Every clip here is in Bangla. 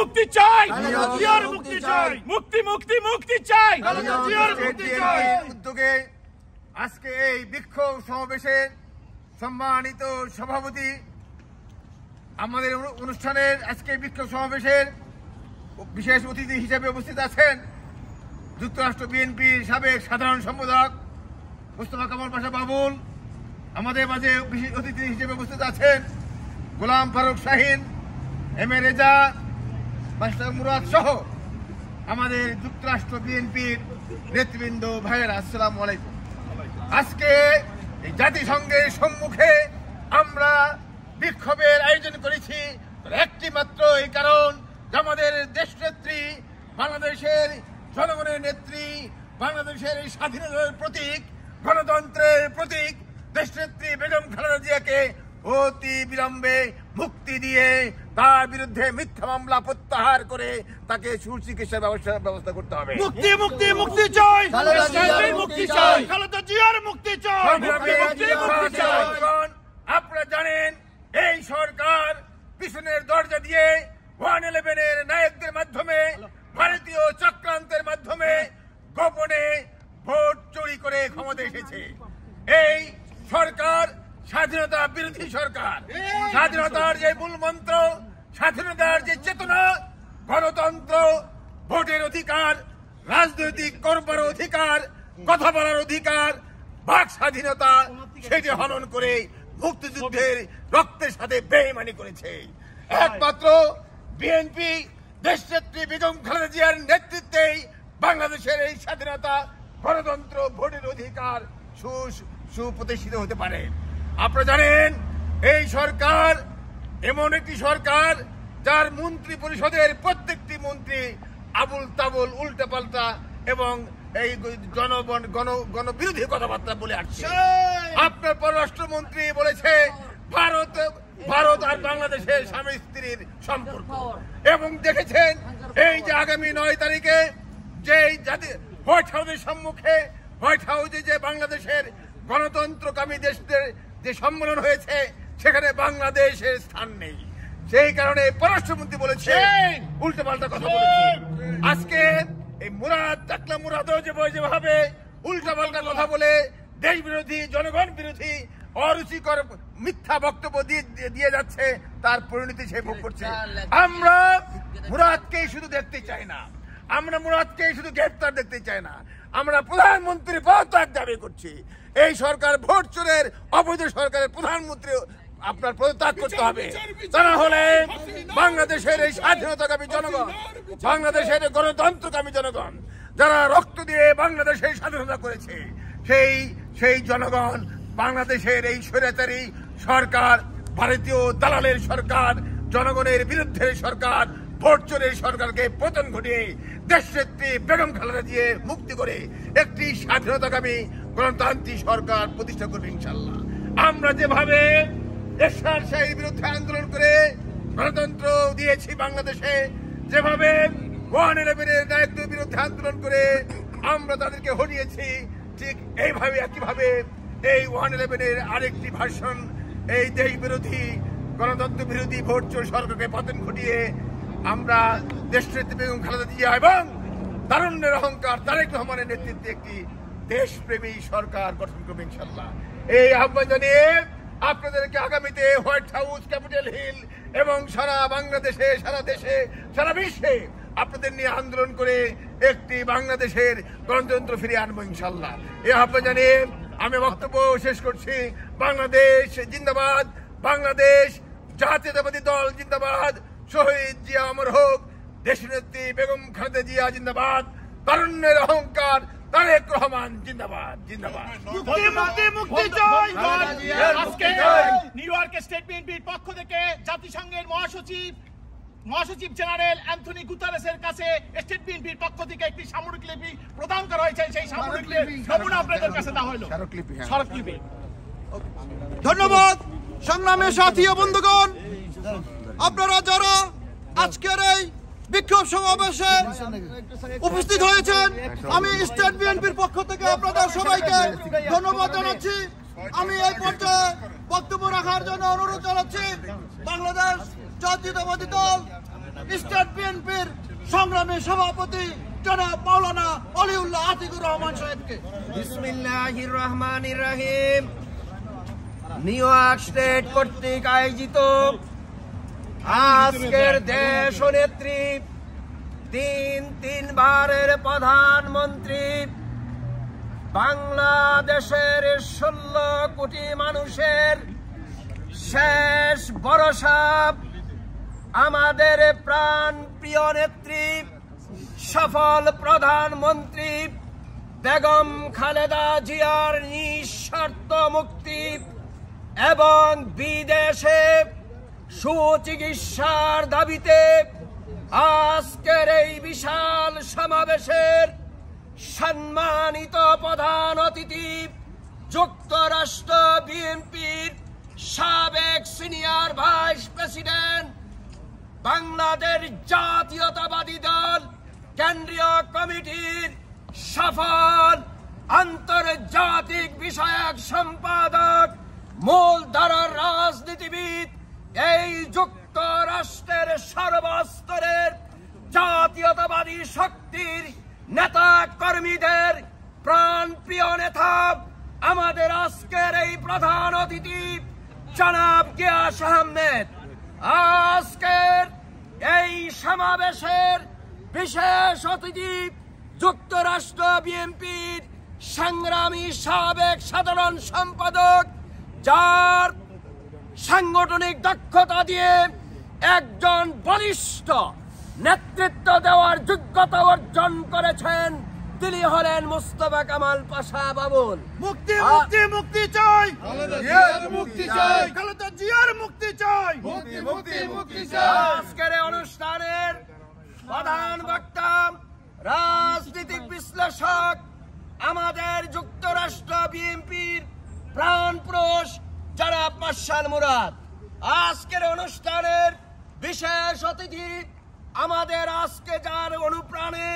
মুক্তি চাই, জিয়ার মুক্তি চাই, মুক্তি মুক্তি মুক্তি চাই, জিয়ার মুক্তি চাই। উদ্যোগে আজকে এই বিক্ষোভ সমাবেশের সম্মানিত সভাপতি, আমাদের অনুষ্ঠানের আজকে বিক্ষোভ সমাবেশের বিশেষ অতিথি হিসেবে উপস্থিত আছেন যুক্তরাষ্ট্র বিএনপির সাবেক সাধারণ সম্পাদক মোস্তফা কামাল পাশা বাবুল। আমাদের মাঝে বিশেষ অতিথি হিসেবে উপস্থিত আছেন Golam Faruk Shahin, M A Reza, master Murad সহ আমাদের যুক্তরাষ্ট্র বিএনপির নেতৃবৃন্দ ভাইয়েরা, আসসালামু আলাইকুম। আজকে এই জাতিসংঘের সম্মুখে আমরা বিক্ষোভের আয়োজন করেছি একটি মাত্র এই কারণ, আমাদের দেশনেত্রী, বাংলাদেশের জনগণের নেত্রী, বাংলাদেশের এই স্বাধীনতার প্রতীক, গণতন্ত্রের প্রতীক দেশনেত্রী বেগম খালেদা জিয়াকে অতি বিলম্বে মুক্তি দিয়ে তার বিরুদ্ধে মিথ্যা মামলা প্রত্যাহার করে তাকে সুচিকিৎসার ব্যবস্থা করতে হবে। মুক্তি মুক্তি মুক্তি চাই, মুক্তি চাই, খালেদা জিয়ার মুক্তি চাই, মুক্তি মুক্তি চাই। আপনারা জানেন এই সরকার পিছনের দরজা দিয়ে 111-এর নায়কদের মাধ্যমে, ভারতীয় চক্রান্তের মাধ্যমে গোপনে ভোট চুরি করে ক্ষমতা এসেছে। এই সরকার স্বাধীনতা বিরোধী সরকার। স্বাধীনতার যে মূল মন্ত্র, স্বাধীনতার যে চেতনা, গণতন্ত্র, ভোটের অধিকার, রাজনৈতিক করবার অধিকার, কথা বলার অধিকার, বাক স্বাধীনতা, সেটি হনন করে মুক্তিযুদ্ধের রক্তের সাথে বেইমানি করেছে। একমাত্র বিএনপি দেশনেত্রী বেগম খালেদা জিয়ার নেতৃত্বেই বাংলাদেশের এই স্বাধীনতা, গণতন্ত্র, ভোটের অধিকার সুপ্রতিষ্ঠিত হতে পারে। আপনারা জানেন এই সরকার এমন একটি সরকার যার মন্ত্রী পরিষদের প্রত্যেকটি মন্ত্রী আবুল তাবুল, উল্টাপাল্টা এবং এই গণবিরোধী কথাবার্তা বলে আসছে। আপনার পররাষ্ট্রমন্ত্রী বলেছে ভারত আর বাংলাদেশের স্বামী স্ত্রীর সম্পর্ক, এবং দেখেছেন এই যে আগামী 9 তারিখে যে হোয়াইট হাউসের সম্মুখে, হোয়াইট হাউসে যে বাংলাদেশের গণতন্ত্রকামী দেশদের যে সম্মেলন হয়েছে সেখানে বাংলাদেশের স্থান নেই। সেই কারণে পররাষ্ট্রমন্ত্রী বলেছে উল্টো পাল্টা কথা বলেছে। আজকে এই টাকলা মুরাদও যেভাবে উল্টো পাল্টা কথা বলে দেশ বিরোধী, জনগণ বিরোধী, অরুচিকর মিথ্যা বক্তব্য দিয়ে যাচ্ছে, তার পরিণতি সে ভোগ করছে। আমরা মুরাদকেই শুধু দেখতে চাই না, আমরা মুরাদকেই শুধু গ্রেফতার দেখতে চাই না, আমরা প্রধানমন্ত্রী পদত্যাগ দাবি করছি। এই সরকার ভোট চোরের অবৈধ সরকারের প্রধানমন্ত্রী আপনার পদত্যাগ করতে হবে। তা না হলে বাংলাদেশের এই স্বাধীনতাকামী জনগণ, বাংলাদেশের গণতন্ত্রকামী জনগণ, যারা রক্ত দিয়ে বাংলাদেশের স্বাধীনতা করেছে, সেই জনগণ বাংলাদেশের এই স্বৈরাচারী সরকার, ভারতীয় দালালের সরকার, জনগণের বিরুদ্ধে সরকার, ভোট চোরের সরকারকে পতন ঘটিয়ে দেশনেত্রী বেগম খালেদা জিয়া মুক্তি করে একটি স্বাধীনতাকামী গণতান্ত্রিক সরকার প্রতিষ্ঠা করবে ইনশাআল্লাহ। আমরা যেভাবে এরশাদ শাহীর বিরুদ্ধে আন্দোলন করে গণতন্ত্র দিয়েছি বাংলাদেশে, যেভাবে 111-এর নায়কদের বিরুদ্ধে আন্দোলন করে আমরা তাদেরকে হরিয়েছি, ঠিক এইভাবে একইভাবে এই 111-এর আরেকটি ভার্সন, এই দেশ বিরোধী, গণতন্ত্র বিরোধী ভোট চোর সরকারকে পতন ঘটিয়ে আমরা দেশনেত্রী বেগম খালেদা জিয়া এবং তারুণ্যের অহংকার তারেক রহমানের নেতৃত্বে একটি দেশপ্রেমী সরকার গঠন করবে ইনশাআল্লাহ। এই আহ্বান জানিয়ে আপনাদেরকে আগামীতে হোয়াইট হাউস, ক্যাপিটাল হিল এবং সারা বাংলাদেশে, সারা দেশে, সারা বিশ্বে আপনাদের নিয়ে আন্দোলন করে একটি বাংলাদেশের গণতন্ত্র ফিরিয়ে আনবো ইনশাআল্লাহ। এই আহ্বান জানিয়ে আমি বক্তব্য শেষ করছি। বাংলাদেশ জিন্দাবাদ, বাংলাদেশ জাতীয়তাবাদী দল জিন্দাবাদ, শহীদ জিয়া অমর হোক, দেশনেত্রী বেগম খালেদা জিয়া জিন্দাবাদ, তারুণ্যের অহংকার তারেক রহমান জিন্দাবাদ, জিন্দাবাদ। মুক্তি মুক্তি মুক্তি চাই। আজকে নিউ ইয়র্কের স্টেট বিএনপির পক্ষ থেকে জাতিসংঘের মহাসচিব জেনারেল অ্যান্থনি গুতারেসের কাছে স্টেট বিএনপির পক্ষ থেকে একটি সামরিকলিপি প্রদান করা হয়েছে। সেই সামরিকলিপি নমুনা আপনাদের কাছে দেওয়া হলো। স্মারকলিপি। ধন্যবাদ সংগ্রামী সাথী ও বন্ধুগণ, আপনারা যারা আজকের এই বিক্ষোভ সমাবেশে উপস্থিত হয়েছেন, আমি স্টেট বিএনপির পক্ষ থেকে আপনাদের সবাইকে ধন্যবাদ জানাচ্ছি। আমি এই পর্যায়ে বক্তব্য রাখার জন্য অনুরোধ জানাচ্ছি বাংলাদেশ জাতীয়তাবাদী দল স্টেট বিএনপির সংগ্রামী সভাপতি জনাব মাওলানা অলিউল্লাহ আতিকুর রহমান সাহেবকে। বিসমিল্লাহির রহমানির রহিম। নিউ ইয়র্ক স্টেট কর্তৃক আয়োজিত আজকের দেশ নেত্রী তিনবারের প্রধানমন্ত্রী, বাংলাদেশের 16 কোটি মানুষের শেষ ভরসা, আমাদের প্রাণ প্রিয় নেত্রী, সফল প্রধানমন্ত্রী বেগম খালেদা জিয়ার নিঃশর্ত মুক্তি এবং বিদেশে সুচিকিৎসার দাবিতে আজকের এই বিশাল সমাবেশের সম্মানিত প্রধান অতিথি যুক্তরাষ্ট্র বিএনপির সাবেক সিনিয়র ভাইস প্রেসিডেন্ট, বাংলাদেশ জাতীয়তাবাদী দল কেন্দ্রীয় কমিটির সফল আন্তর্জাতিক বিষয়ক সম্পাদক, মূলধারার রাজনীতিবিদ, এই যুক্তরাষ্ট্রের সর্বস্তরের জাতীয়তাবাদী শক্তির নেতা কর্মীদের প্রাণপ্রিয় নেতা, আমাদের আজকের এই প্রধান অতিথি জনাব গিয়াস আহমেদ, আজকের এই সমাবেশের বিশেষ অতিথি যুক্তরাষ্ট্র বিএনপির সংগ্রামী সাবেক সাধারণ সম্পাদক, যার সাংগঠনিক দক্ষতা দিয়ে একজন বলিষ্ঠ নেতৃত্ব দেওয়ার যোগ্যতা অর্জন করেছেন, তিনি হলেন মুস্তফা কামাল পাশা বাবুল। মুক্তি মুক্তি মুক্তি চাই, মুক্তি চাই, খালেদা জিয়ার মুক্তি চাই, মুক্তি মুক্তি মুক্তি চাই। আজকের অনুষ্ঠানের প্রধান বক্তা, রাজনৈতিক বিশ্লেষক, আমাদের যুক্তরাষ্ট্র বিএনপির প্রাণপুরুষ জনাব মার্শাল মুরাদ। আজকের অনুষ্ঠানের বিশেষ অতিথি, আমাদের আজকে যার অনুপ্রাণে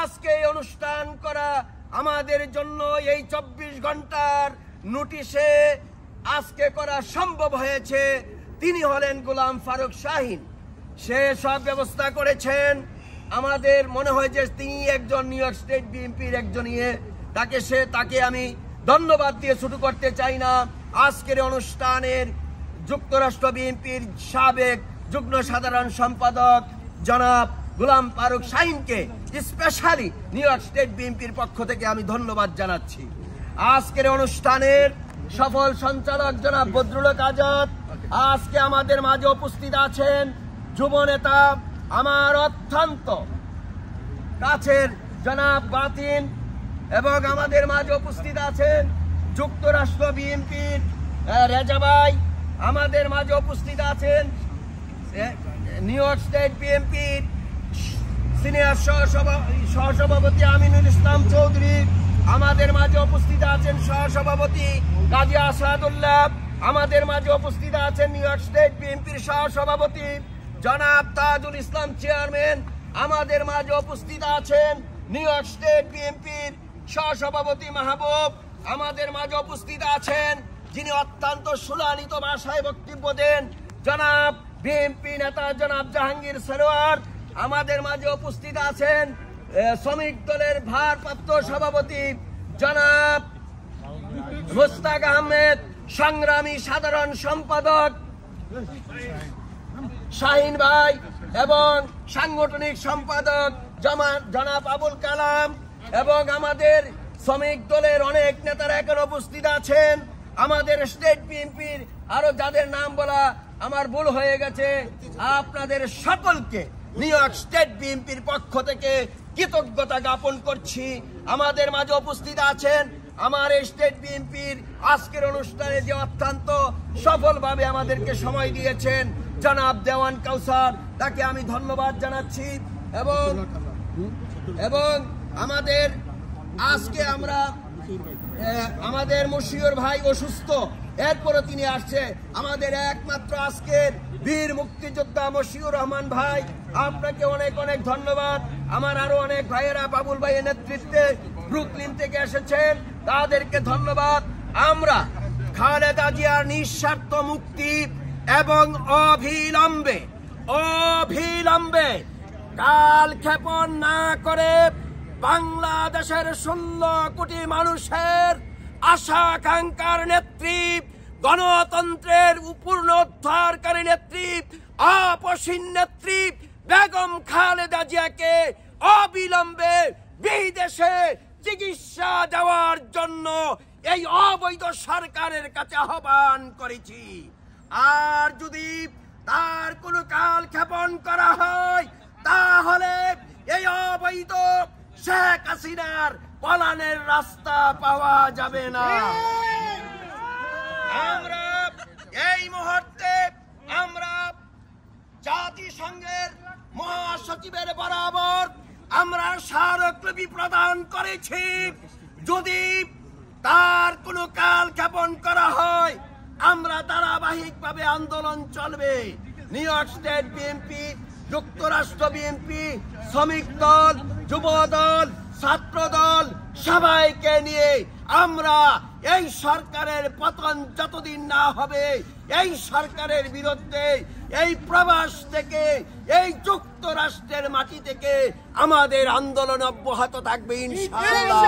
আজকে এই অনুষ্ঠান করা আমাদের জন্য এই 24 ঘন্টার নোটিশে আজকে করা সম্ভব হয়েছে, তিনি হলেন গোলাম ফারুক শাহীন। সে সব ব্যবস্থা করেছেন। আমাদের মনে হয় যে তিনি একজন নিউ ইয়র্ক স্টেট বিএনপির একজন তাকে আমি ধন্যবাদ দিয়ে শুরু করতে চাই না। আজকের অনুষ্ঠানের যুক্তরাষ্ট্র বিএনপির সাবেক যুগ্ম সাধারণ সম্পাদক জনাব গোলাম ফারুক শাহীনকে স্পেশালি নিউ ইয়র্ক স্টেট বিএনপির পক্ষ থেকে আমি ধন্যবাদ জানাচ্ছি। আজকের অনুষ্ঠানের সফল সঞ্চালক জনাব বদরুল হক আজাদ, আজকে আমাদের মাঝে উপস্থিত আছেন যুব নেতা, আমার অত্যন্ত কাছের জনাব বাতিন, এবং আমাদের মাঝে উপস্থিত আছেন যুক্তরাষ্ট্র বিএনপির রেজা ভাই, আমাদের মাঝে উপস্থিত আছেন নিউ ইয়র্ক স্টেট বিএনপির সিনিয়র সহসভাপতি আমিনুল ইসলাম চৌধুরী, আমাদের মাঝে উপস্থিত আছেন সহসভাপতি কাজী আসাদুল্লাহ, আমাদের মাঝে উপস্থিত আছেন নিউ ইয়র্ক স্টেট বিএনপির সহসভাপতি জনাব তাজুল ইসলাম চেয়ারম্যান, আমাদের মাঝে উপস্থিত আছেন নিউ ইয়র্ক স্টেট বিএনপির সহসভাপতি মাহবুব, আমাদের মাঝে উপস্থিত আছেন যিনি অত্যন্ত সুলালিত ভাষায় বক্তব্য দেন জনাব বিএনপি নেতা জনাব জাহাঙ্গীর সরোয়ার, আমাদের মাঝে উপস্থিত আছেন শ্রমিক দলের ভারপ্রাপ্ত সভাপতি জনাব মুস্তাক আহমেদ, সংগ্রামী সাধারণ সম্পাদক শাহীন ভাই, এবং সাংগঠনিক সম্পাদক জনাব আবুল কালাম, এবং আমাদের শ্রমিক দলের অনেক নেতারা এখন উপস্থিত আছেন। আমাদের স্টেট বিএনপির আরো যাদের নাম বলা আমার ভুল হয়ে গেছে, আপনাদের সকলকে নিউ ইয়র্ক স্টেট বিএনপির পক্ষ থেকে কৃতজ্ঞতা জ্ঞাপন করছি। আমাদের মাঝে উপস্থিত আছেন আমার স্টেট বিএনপির আজকের অনুষ্ঠানে যে অত্যন্ত সফলভাবে আমাদেরকে সময় দিয়েছেন জনাব দেওয়ান কাউসার, তাকে আমি ধন্যবাদ জানাচ্ছি। এবং আমাদের আজকে আমাদের মশিউর ভাই অসুস্থ, এরপরে তিনি আসছে, আমাদের একমাত্র আজকের বীর মুক্তিযোদ্ধা মশিউর রহমান ভাই, আপনাকে অনেক অনেক ধন্যবাদ। আমার আরো অনেক ভাইয়েরা বাবুল ভাইয়ের নেতৃত্বে ব্রুকলিন থেকে এসেছেন, তাদেরকে ধন্যবাদ। আমরা খালেদা জিয়ার নিঃস্বার্থ মুক্তি এবং অবিলম্বে অবিলম্বে কালক্ষেপণ না করে বাংলাদেশের 16 কোটি মানুষের আশা আকাঙ্ক্ষার নেত্রী, গণতন্ত্রের পুনরুদ্ধারকারী নেত্রী, আপসীন নেত্রী বেগম খালেদা জিয়াকে অবিলম্বে বিদেশে চিকিৎসা দেওয়ার জন্য এই অবৈধ সরকারের কাছে আহ্বান করেছি। আর যদি তার কোনো কালক্ষেপণ করা হয় তাহলে এই অবৈধ শেখ হাসিনার পলানের রাস্তা পাওয়া যাবে না। আমরা এই মুহূর্তে জাতিসংঘের মহাসচিবের বরাবর আমরা স্মারকলিপি প্রদান করেছি। যদি তার কোনো কালক্ষেপণ করা হয় আমরা ধারাবাহিকভাবে আন্দোলন চলবে। নিউ ইয়র্ক স্টেট বিএনপি, যুক্তরাষ্ট্র বিএনপি, শ্রমিক দল, যুব দল, ছাত্র দল সবাইকে নিয়ে আমরা এই সরকারের পতন যতদিন না হবে এই সরকারের বিরুদ্ধে এই প্রবাস থেকে এই যুক্তরাষ্ট্রের মাটি থেকে আমাদের আন্দোলন অব্যাহত থাকবে ইনশাআল্লাহ।